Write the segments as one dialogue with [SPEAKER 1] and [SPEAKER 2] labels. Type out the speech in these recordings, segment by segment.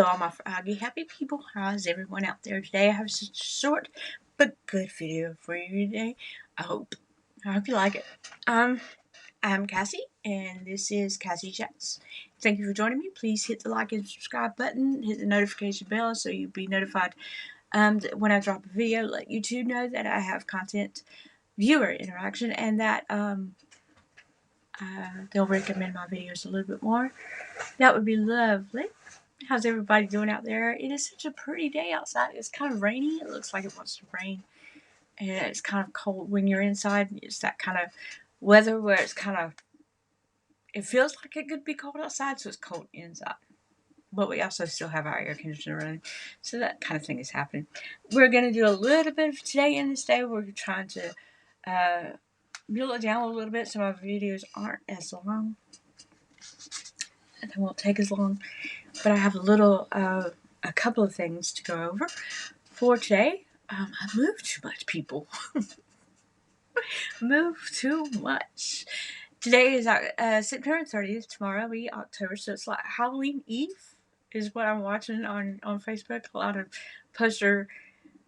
[SPEAKER 1] Hello, all my froggy happy people. How's everyone out there today? I have such a short but good video for you today. I hope you like it. I'm Cassie, and this is Cassie Chats. Thank you for joining me. Please hit the like and subscribe button. Hit the notification bell so you'll be notified when I drop a video. Let YouTube know that I have content viewer interaction and that they'll recommend my videos a little bit more. That would be lovely. How's everybody doing out there? It is such a pretty day outside. It's kind of rainy. It looks like it wants to rain. And it's kind of cold when you're inside. It's that kind of weather where it's kind of, it feels like it could be cold outside, so it's cold inside. But we also still have our air conditioner running. So that kind of thing is happening. We're going to do a little bit of today in this day. We're trying to build it down a little bit so my videos aren't as long. And they won't take as long. But I have a couple of things to go over for today. I moved too much, people. Moved too much. Today is September 30th. Tomorrow will be October, so it's like Halloween Eve is what I'm watching on Facebook. A lot of posters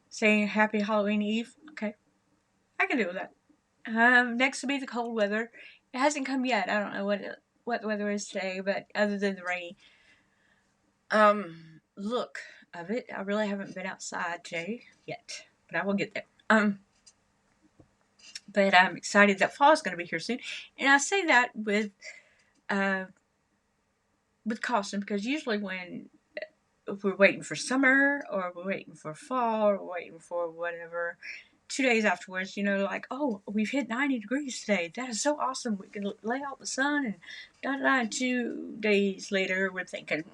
[SPEAKER 1] saying Happy Halloween Eve. Okay, I can deal with that. Next will be the cold weather. It hasn't come yet. I don't know what the weather is today, but other than the rainy look of it, I really haven't been outside today yet, but I will get there. But I'm excited that fall is going to be here soon, and I say that with caution, because usually if we're waiting for summer or we're waiting for fall or we're waiting for whatever, 2 days afterwards, like, oh, we've hit 90 degrees today. That is so awesome. We can lay out the sun and and 2 days later, we're thinking,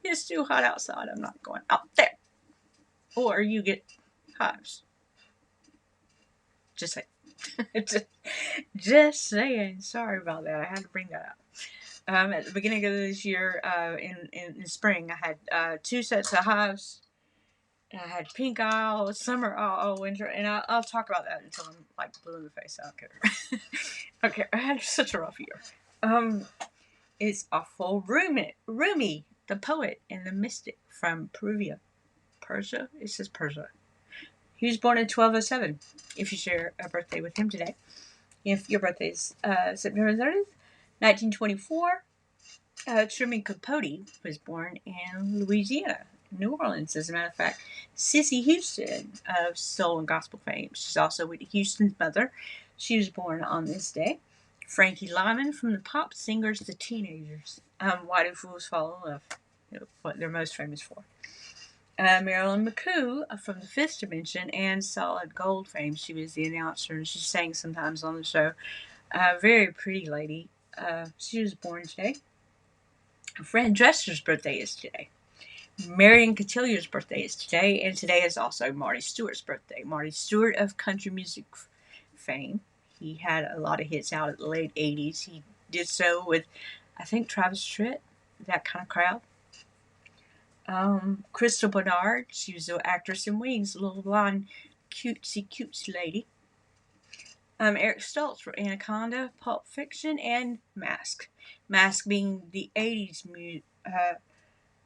[SPEAKER 1] it's too hot outside. I'm not going out there. Or you get hives. Just saying. just saying. Sorry about that. I had to bring that up. At the beginning of this year, in spring, I had 2 sets of hives. I had pink eye all summer, all winter, and I'll talk about that until I'm like blue in the face. I don't care. Okay, I had such a rough year. It's awful. Rumi, the poet and the mystic from Persia. It says Persia. He was born in 1207. If you share a birthday with him today, if your birthday is September 30th, 1924, Truman Capote was born in Louisiana. New Orleans, as a matter of fact. Sissy Houston of soul and gospel fame. She's also Whitney Houston's mother. She was born on this day. Frankie Lyman from the pop singers The Teenagers. Why Do Fools Fall in Love? What they're most famous for. Marilyn McCoo from the Fifth Dimension and Solid Gold fame. She was the announcer and she sang sometimes on the show. Very pretty lady. She was born today. Fran Drescher's birthday is today. Marion Cotilliard's birthday is today, and today is also Marty Stewart's birthday. Marty Stewart of country music fame. He had a lot of hits out at the late 80s. He did so with, I think, Travis Tritt, that kind of crowd. Crystal Bernard, she was the actress in Wings, a little blonde, cutesy lady. Eric Stoltz for Anaconda, Pulp Fiction, and Mask. Mask being the 80s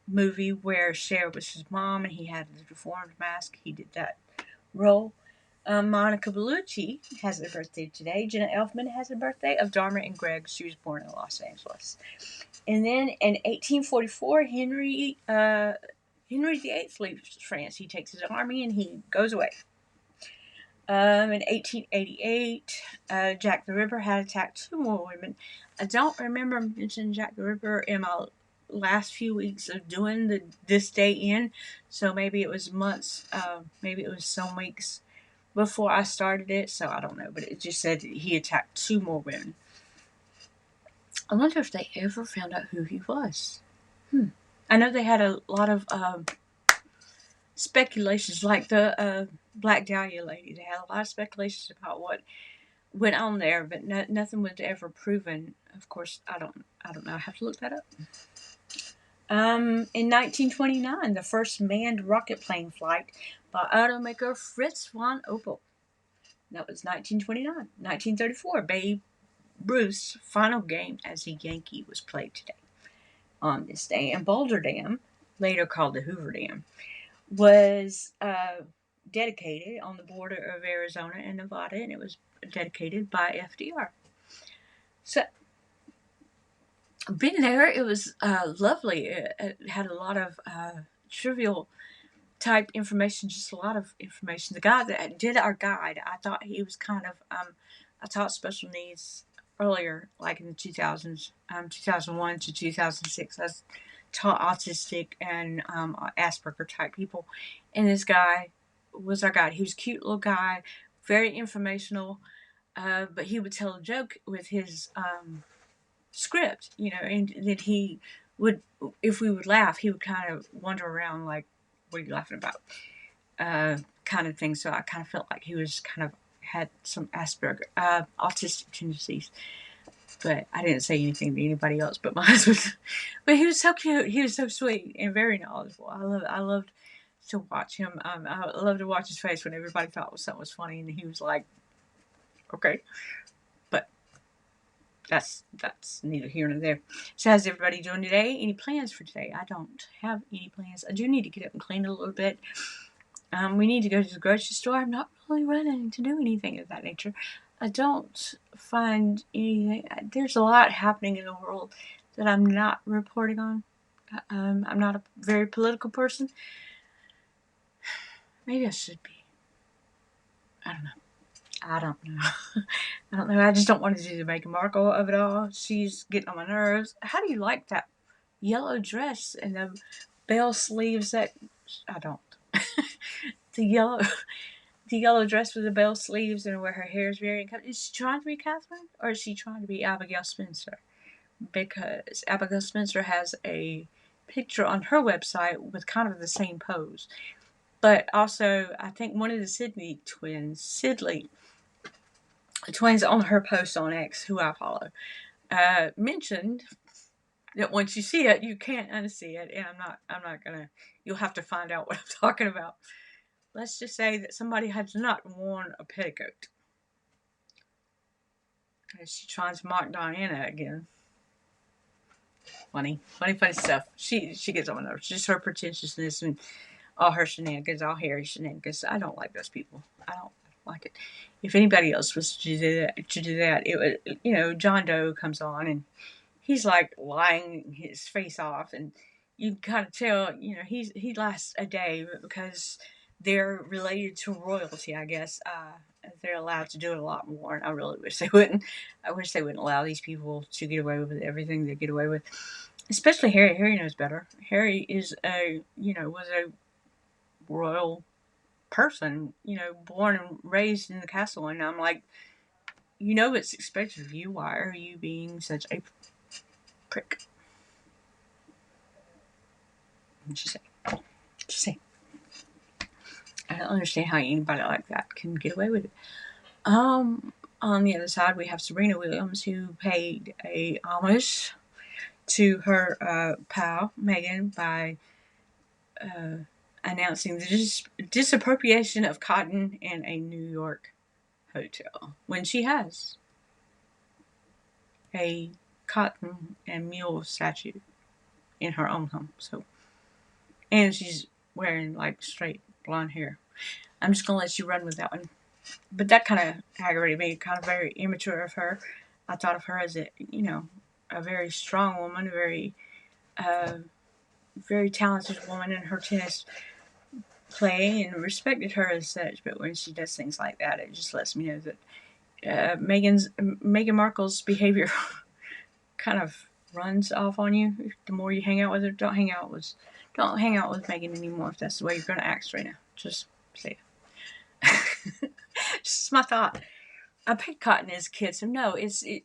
[SPEAKER 1] movie where Cher was his mom and he had the deformed mask. He did that role. Monica Bellucci has a birthday today. Jenna Elfman has a birthday of Dharma and Greg. She was born in Los Angeles. And then in 1844, Henry VIII leaves France. He takes his army and he goes away. In 1888, Jack the Ripper had attacked 2 more women. I don't remember mentioning Jack the Ripper in my last few weeks of doing this day in, so maybe it was months, maybe it was some weeks before I started it, so I don't know, but it just said he attacked 2 more women. I wonder if they ever found out who he was. I know they had a lot of speculations, like the Black Dahlia lady. They had a lot of speculations about what went on there, but nothing was ever proven. Of course, I don't know. I have to look that up. In 1929, the first manned rocket plane flight by automaker Fritz von Opel. That was 1929. 1934, Babe Ruth's final game as a Yankee was played today on this day. And Boulder Dam later called the Hoover Dam, was dedicated on the border of Arizona and Nevada, and it was dedicated by FDR. So, being there, it was lovely. It had a lot of trivial type information, just a lot of information. The guy that did our guide, I thought he was kind of, I taught special needs earlier, like in the 2000s, 2001 to 2006. I taught autistic and Asperger type people. And this guy was our guide. He was a cute little guy, very informational, but he would tell a joke with his script, and then he would, if we would laugh, he would kind of wander around like, what are you laughing about? Kind of thing. So I kind of felt like he was kind of had some Asperger, autistic tendencies. But I didn't say anything to anybody else but my husband. But he was so cute. He was so sweet and very knowledgeable. I loved to watch him. I loved to watch his face when everybody thought something was funny, and he was like, "Okay." But that's neither here nor there. So how's everybody doing today? Any plans for today? I don't have any plans. I do need to get up and clean a little bit. We need to go to the grocery store. I'm not really running to do anything of that nature. I don't find anything. There's a lot happening in the world that I'm not reporting on. I'm not a very political person. Maybe I should be. I don't know. I don't know. I just don't want to do the Meghan Markle of it all. She's getting on my nerves. How do you like that yellow dress and the bell sleeves? That I don't. the yellow dress with the bell sleeves and where her hair is very uncut. Is she trying to be Catherine or is she trying to be Abigail Spencer? Because Abigail Spencer has a picture on her website with kind of the same pose. But also, I think one of the Sidley twins on her post on X, who I follow, mentioned that once you see it, you can't unsee it. And I'm not gonna, you'll have to find out what I'm talking about. Let's just say that somebody has not worn a petticoat. She tries to mock Diana again. Funny stuff. She gets on my nerves. Just her pretentiousness and all her shenanigans, all Harry shenanigans. I don't like those people. I don't like it. If anybody else was to do that, it would, John Doe comes on and he's like lying his face off, and you can kind of tell, he lasts a day because they're related to royalty, I guess. They're allowed to do it a lot more, and I really wish they wouldn't. I wish they wouldn't allow these people to get away with everything they get away with. Especially Harry. Harry knows better. Harry was a royal person, born and raised in the castle, and I'm like, what's expected of you. Why are you being such a prick? Just say. I don't understand how anybody like that can get away with it. On the other side, we have Serena Williams, who paid a homage to her pal Meghan by announcing the disappropriation of cotton in a New York hotel when she has a cotton and mule statue in her own home. So, and she's wearing like straight blonde hair. I'm just gonna let you run with that one. But that kind of aggravated me. Kind of very immature of her. I thought of her as a very strong woman, very talented woman in her tennis play, and respected her as such. But when she does things like that, it just lets me know that Meghan Markle's behavior kind of runs off on you. The more you hang out with her, don't hang out with Meghan anymore if that's the way you're going to act right now. Just say it. Just my thought. I picked cotton as a kid, so no,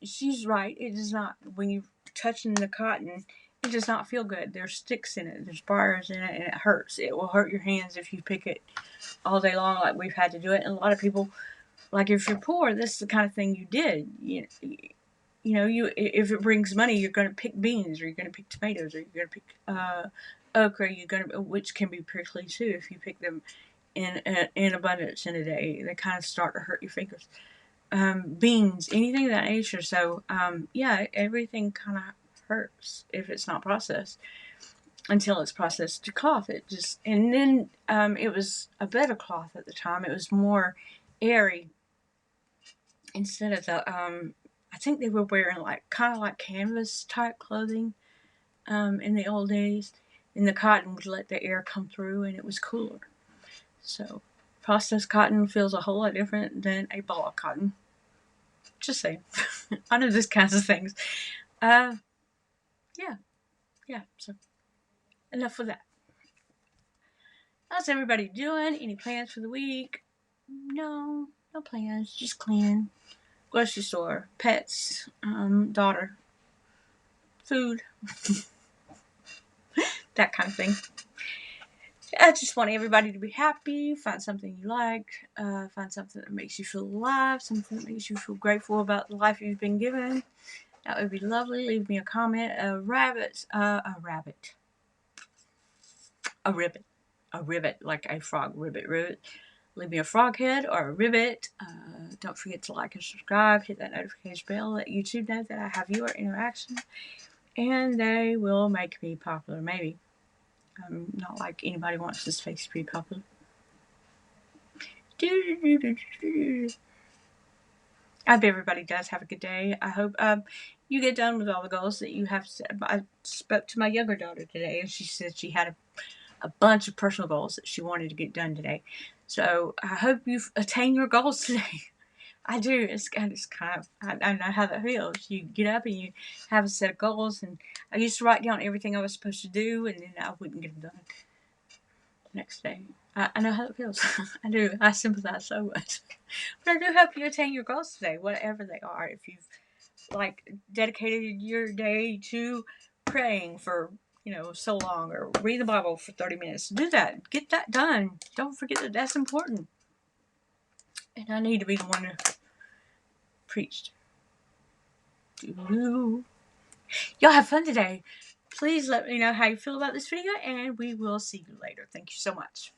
[SPEAKER 1] she's right. It does not, when you're touching the cotton, it does not feel good. There's sticks in it, there's briars in it, and it hurts. It will hurt your hands if you pick it all day long, like we've had to do it. And a lot of people, like if you're poor, this is the kind of thing you did. If it brings money, you're going to pick beans, or you're going to pick tomatoes, or you're going to pick okra. Which can be prickly too if you pick them in abundance in a day. They kind of start to hurt your fingers. Beans, anything of that nature. So, everything kind of hurts if it's not processed. until it's processed to cloth. And then it was a better cloth at the time. It was more airy instead of the, I think they were wearing like kind of like canvas type clothing in the old days. And the cotton would let the air come through and it was cooler. So processed cotton feels a whole lot different than a ball of cotton. Just saying. I know these kinds of things. Yeah. So enough of that. How's everybody doing? Any plans for the week? No plans. Just cleaning. Grocery store, pets, daughter, food, that kind of thing. I just want everybody to be happy, find something you like, find something that makes you feel alive, something that makes you feel grateful about the life you've been given. That would be lovely. Leave me a comment. A ribbit, like a frog, ribbit. Leave me a frog head or a ribbit. Don't forget to like and subscribe. Hit that notification bell. Let YouTube know that I have your interaction. And they will make me popular, maybe. Not like anybody wants this face to be popular. I hope everybody does have a good day. I hope you get done with all the goals that you have set. I spoke to my younger daughter today, and she said she had a bunch of personal goals that she wanted to get done today. So I hope you've attained your goals today. I do. It's kind of, I know how that feels. You get up and you have a set of goals, and I used to write down everything I was supposed to do, and then I wouldn't get them done the next day. I know how it feels. I do. I sympathize so much. But I do hope you attain your goals today, whatever they are. If you've dedicated your day to praying for so long, or read the Bible for 30 minutes, do that. Get that done. Don't forget that that's important. And I need to be the one who preached. Y'all have fun today. Please let me know how you feel about this video, and we will see you later. Thank you so much.